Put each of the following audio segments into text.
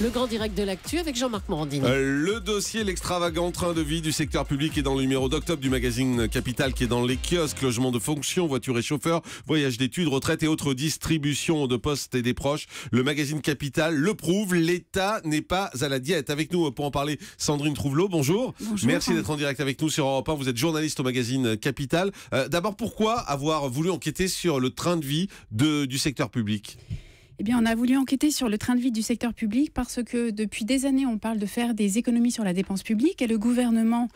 Le grand direct de l'actu avec Jean-Marc Morandini. Le dossier, l'extravagant train de vie du secteur public est dans le numéro d'octobre du magazine Capital qui est dans les kiosques, logement de fonction, voitures et chauffeurs, voyages d'études, retraite et autres distributions de postes et des proches. Le magazine Capital le prouve, l'État n'est pas à la diète. Avec nous pour en parler, Sandrine Trouvelot, bonjour. Bonjour. Merci d'être en direct avec nous sur Europe 1. Vous êtes journaliste au magazine Capital. D'abord, pourquoi avoir voulu enquêter sur le train de vie du secteur public ? Eh bien, on a voulu enquêter sur le train de vie du secteur public parce que depuis des années, on parle de faire des économies sur la dépense publique et le gouvernement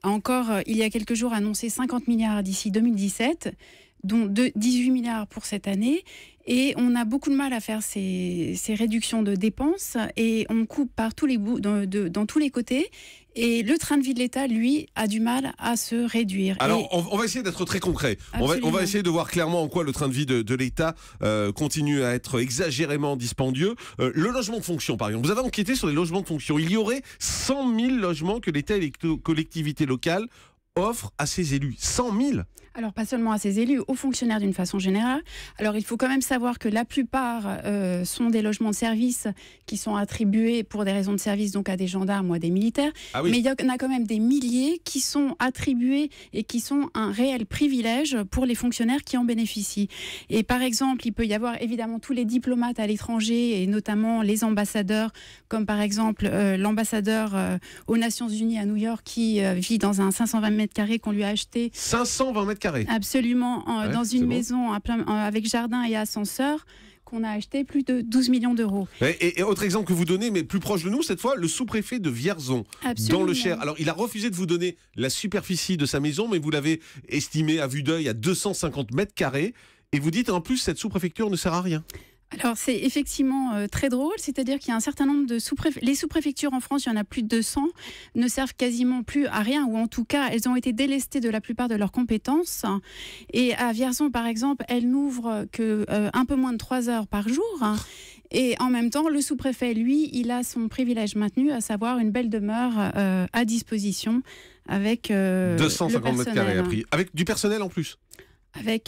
a encore, il y a quelques jours, annoncé 50 milliards d'ici 2017, dont 18 milliards pour cette année. Et on a beaucoup de mal à faire ces réductions de dépenses et on coupe par tous les bouts, dans tous les côtés. Et le train de vie de l'État, lui, a du mal à se réduire. Alors, on va essayer d'être très concret. On va essayer de voir clairement en quoi le train de vie de l'État continue à être exagérément dispendieux. Le logement de fonction, par exemple. Vous avez enquêté sur les logements de fonction. Il y aurait 100 000 logements que l'État et les collectivités locales offrent à ses élus. 100 000 ? Alors, pas seulement à ses élus, aux fonctionnaires d'une façon générale. Alors, il faut quand même savoir que la plupart sont des logements de service qui sont attribués pour des raisons de service, donc à des gendarmes ou à des militaires. Ah oui. Mais il y en a quand même des milliers qui sont attribués et qui sont un réel privilège pour les fonctionnaires qui en bénéficient. Et par exemple, il peut y avoir évidemment tous les diplomates à l'étranger et notamment les ambassadeurs, comme par exemple l'ambassadeur aux Nations Unies à New York qui vit dans un 520 mètres carrés qu'on lui a acheté. 520 mètres carrés. Absolument, dans une maison avec jardin et ascenseur qu'on a acheté plus de 12 millions d'euros. Et autre exemple que vous donnez, mais plus proche de nous, cette fois, le sous-préfet de Vierzon, Absolument. dans le Cher. Alors, il a refusé de vous donner la superficie de sa maison, mais vous l'avez estimé à vue d'œil à 250 mètres carrés. Et vous dites, en plus, cette sous-préfecture ne sert à rien. Alors, c'est effectivement très drôle, c'est-à-dire qu'il y a un certain nombre de les sous-préfectures en France, il y en a plus de 200, ne servent quasiment plus à rien, ou en tout cas, elles ont été délestées de la plupart de leurs compétences. Et à Vierzon, par exemple, elles n'ouvrent que un peu moins de 3 heures par jour. Et en même temps, le sous-préfet, lui, il a son privilège maintenu, à savoir une belle demeure à disposition avec 250 mètres carrés à prix, avec du personnel en plus. Avec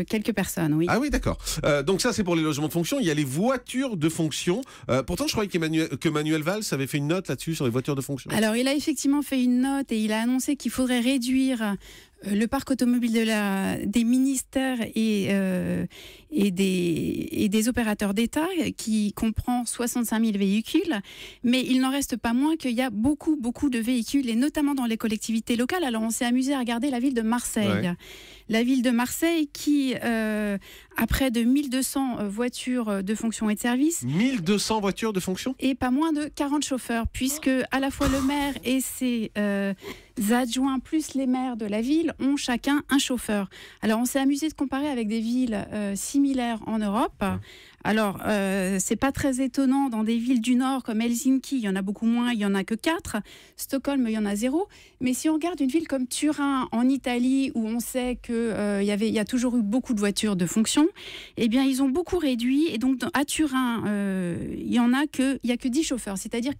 quelques personnes, oui. Ah oui, d'accord. Donc ça, c'est pour les logements de fonction. Il y a les voitures de fonction. Pourtant, je croyais que Manuel Valls avait fait une note là-dessus sur les voitures de fonction. Alors, il a effectivement fait une note et il a annoncé qu'il faudrait réduire le parc automobile des ministères et des opérateurs d'État, qui comprend 65 000 véhicules. Mais il n'en reste pas moins qu'il y a beaucoup, beaucoup de véhicules, et notamment dans les collectivités locales. Alors, on s'est amusé à regarder la ville de Marseille. Ouais. La ville de Marseille qui a près de 1200 voitures de fonction et de service. 1200 voitures de fonction ? Et pas moins de 40 chauffeurs, puisque à la fois le maire et ses adjoints, plus les maires de la ville, ont chacun un chauffeur. Alors, on s'est amusé de comparer avec des villes similaires en Europe. Alors, c'est pas très étonnant dans des villes du Nord comme Helsinki, il y en a beaucoup moins, il y en a que 4. Stockholm, il y en a 0. Mais si on regarde une ville comme Turin en Italie, où on sait que il y a toujours eu beaucoup de voitures de fonction, eh bien, ils ont beaucoup réduit. Et donc, à Turin, il y a que 10 chauffeurs, c'est-à-dire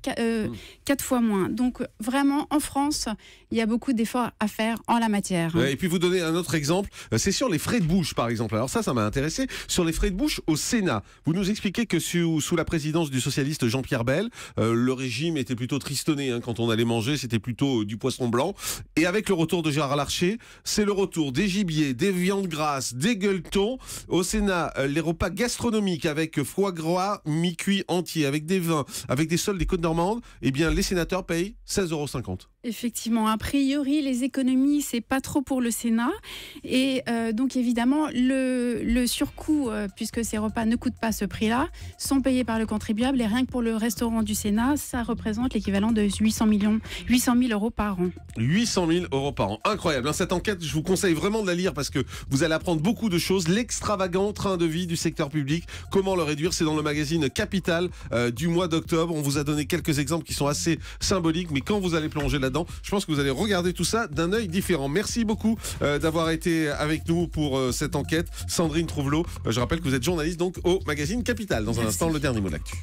4 fois moins. Donc, vraiment, en France, il y a beaucoup d'efforts à faire en la matière. Et puis, vous donnez un autre exemple, c'est sur les frais de bouche, par exemple. Alors ça m'a intéressé. Sur les frais de bouche au Sénat, vous nous expliquez que sous la présidence du socialiste Jean-Pierre Bel, le régime était plutôt tristonné. Quand on allait manger, c'était plutôt du poisson blanc. Et avec le retour de Gérard Larcher, c'est le retour des gibiers, des viandes grasses, des gueuletons. Au Sénat, les repas gastronomiques avec foie gras mi-cuit entier, avec des vins, avec des sols des Côtes-Normandes, eh bien, les sénateurs payent 16,50 €. Effectivement, a priori, les économies, c'est pas trop pour le Sénat. Et donc, évidemment, le surcoût, puisque ces repas ne coûtent pas ce prix-là, sont payés par le contribuable. Et rien que pour le restaurant du Sénat, ça représente l'équivalent de 800 000 euros par an. 800 000 euros par an. Incroyable. Cette enquête, je vous conseille vraiment de la lire parce que vous allez apprendre beaucoup de choses. L'extravagant train de vie du secteur public. Comment le réduire ? C'est dans le magazine Capital du mois d'octobre. On vous a donné quelques exemples qui sont assez symboliques, mais quand vous allez plonger là-dedans, je pense que vous allez regarder tout ça d'un œil différent. Merci beaucoup d'avoir été avec nous pour cette enquête. Sandrine Trouvelot, je rappelle que vous êtes journaliste donc au magazine Capital. Dans un instant, le dernier mot de l'actu.